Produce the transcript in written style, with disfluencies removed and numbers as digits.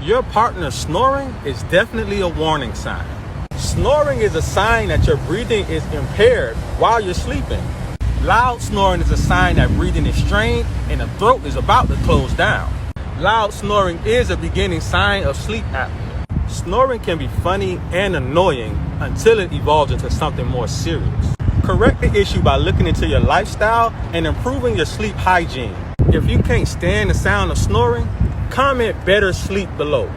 Your partner snoring is definitely a warning sign. Snoring is a sign that your breathing is impaired while you're sleeping. Loud snoring is a sign that breathing is strained and the throat is about to close down. Loud snoring is a beginning sign of sleep apnea. Snoring can be funny and annoying until it evolves into something more serious. Correct the issue by looking into your lifestyle and improving your sleep hygiene. If you can't stand the sound of snoring, comment better sleep below.